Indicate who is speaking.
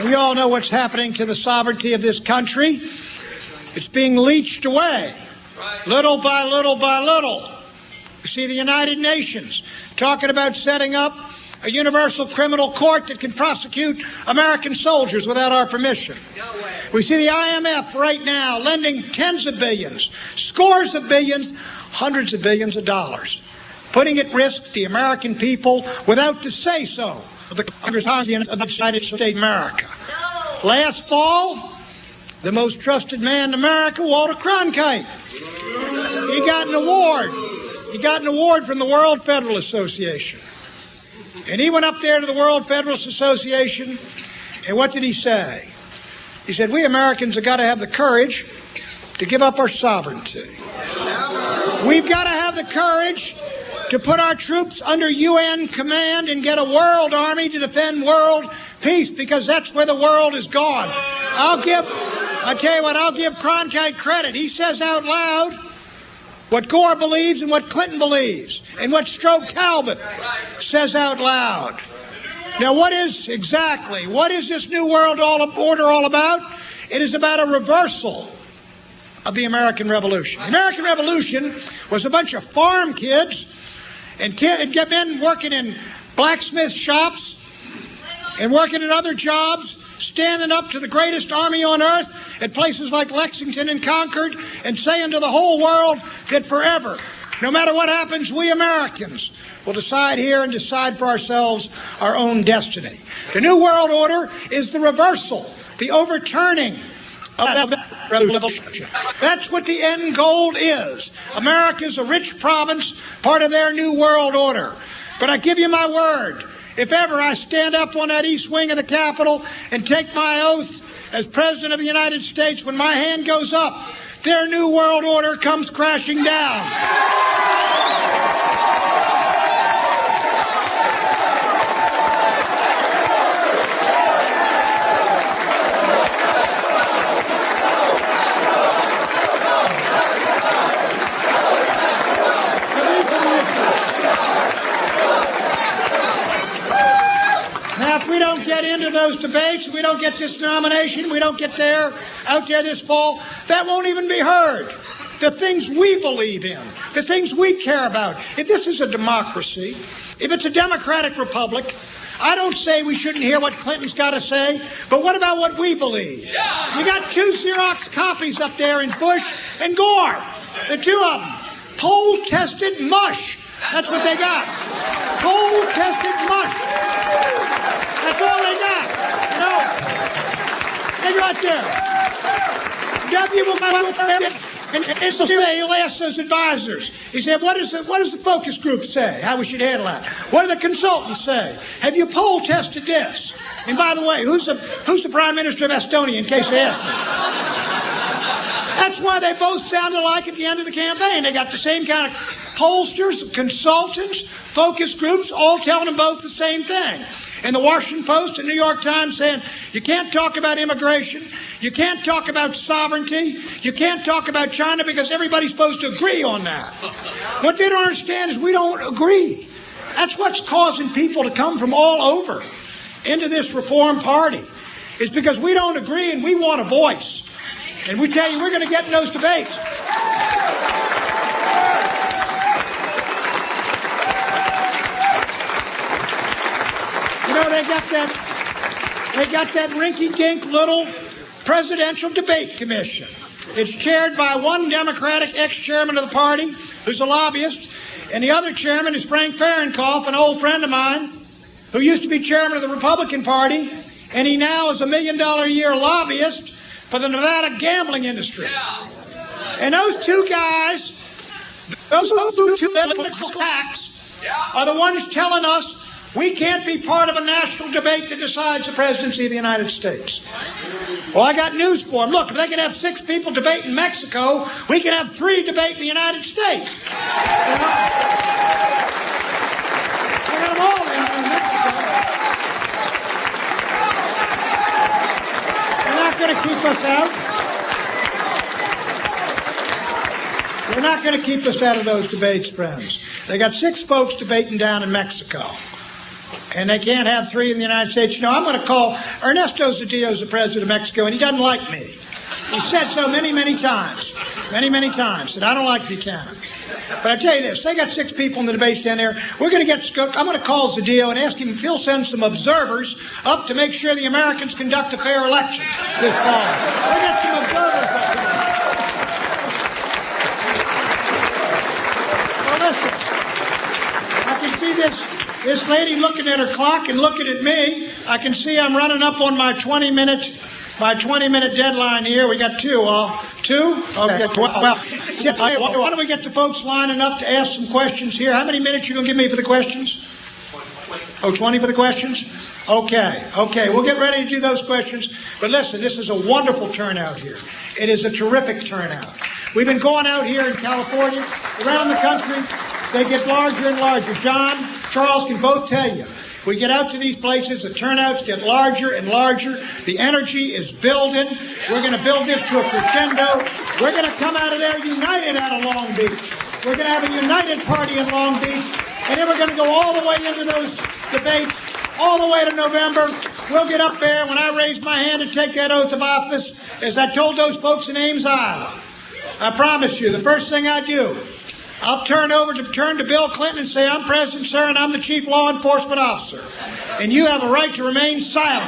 Speaker 1: We all know what's happening to the sovereignty of this country. It's being leached away, little by little by little. You see the United Nations talking about setting up a universal criminal court that can prosecute American soldiers without our permission. We see the IMF right now lending tens of billions, scores of billions, hundreds of billions of dollars, putting at risk the American people without the say-so of the Congress of the United States of America. Last fall, the most trusted man in America, Walter Cronkite, he got an award. He got an award from the World Federalist Association. And he went up there to the World Federalist Association, and what did he say? He said, we Americans have got to have the courage to give up our sovereignty. We've got to have the courage to put our troops under UN command and get a world army to defend world peace, because that's where the world is gone. I'll give Cronkite credit. He says out loud what Gore believes and what Clinton believes and what Stroke Talbot says out loud. Now, what is this new world order all about? It is about a reversal of the American Revolution. The American Revolution was a bunch of farm kids and men working in blacksmith shops and working in other jobs, standing up to the greatest army on earth at places like Lexington and Concord and saying to the whole world that forever, no matter what happens, we Americans will decide here and decide for ourselves our own destiny. The New World Order is the reversal, the overturning of that revolution. That's what the end goal is. America's a rich province, part of their New World Order. But I give you my word, if ever I stand up on that east wing of the Capitol and take my oath as President of the United States, when my hand goes up, their New World Order comes crashing down. If we don't get into those debates, we don't get this nomination, we don't get out there this fall, that won't even be heard. The things we believe in, the things we care about. If this is a democracy, if it's a democratic republic, I don't say we shouldn't hear what Clinton's got to say, but what about what we believe? You got two Xerox copies up there in Bush and Gore, the two of them. Poll-tested mush. That's what they got. Poll-tested mush. That's all they got. You know, they got there. He'll ask those advisors. He said, what does the focus group say? How we should handle that? What do the consultants say? Have you poll tested this? And by the way, who's the Prime Minister of Estonia, in case they ask me? That's why they both sound alike at the end of the campaign. They got the same kind of pollsters, consultants, focus groups, all telling them both the same thing. And the Washington Post and New York Times saying, you can't talk about immigration, you can't talk about sovereignty, you can't talk about China because everybody's supposed to agree on that. What they don't understand is we don't agree. That's what's causing people to come from all over into this Reform Party. It's because we don't agree and we want a voice. And we tell you, we're going to get in those debates. You know, they got that rinky-dink little presidential debate commission. It's chaired by one Democratic ex-chairman of the party, who's a lobbyist, and the other chairman is Frank Fahrenkopf, an old friend of mine, who used to be chairman of the Republican Party, and he now is $1 million a year lobbyist for the Nevada gambling industry. And those two guys, those two political hacks, are the ones telling us we can't be part of a national debate that decides the presidency of the United States. Well, I got news for them. Look, if they can have 6 people debate in Mexico, we can have 3 debate in the United States. You know? We got them all in Mexico. They're not going to keep us out. They're not going to keep us out of those debates, friends. They got 6 folks debating down in Mexico. and they can't have three in the United States. You know, I'm going to call Ernesto Zedillo's the president of Mexico, and he doesn't like me. He said so many, many times, that I don't like Buchanan. But I tell you this, they got 6 people in the debate stand there. We're going to I'm going to call Zedillo and ask him if he'll send some observers up to make sure the Americans conduct a fair election this fall. We'll get some observers up here. Well, listen, I can see this lady looking at her clock and looking at me. I can see I'm running up on my 20-minute deadline here. We got 2. 2? Okay. Well, why don't we get the folks lining up to ask some questions here? How many minutes you going to give me for the questions? 20 for the questions? Okay. We'll get ready to do those questions. But listen, this is a wonderful turnout here. It is a terrific turnout. We've been going out here in California, around the country. They get larger and larger. John, Charles can both tell you. We get out to these places, the turnouts get larger and larger. The energy is building. We're going to build this to a crescendo. We're going to come out of there united out of Long Beach. We're going to have a united party in Long Beach. And then we're going to go all the way into those debates, all the way to November. We'll get up there. When I raise my hand to take that oath of office, as I told those folks in Ames, Iowa, I promise you, the first thing I do, I'll turn to Bill Clinton and say, I'm President, sir, and I'm the Chief Law Enforcement Officer. And you have a right to remain silent.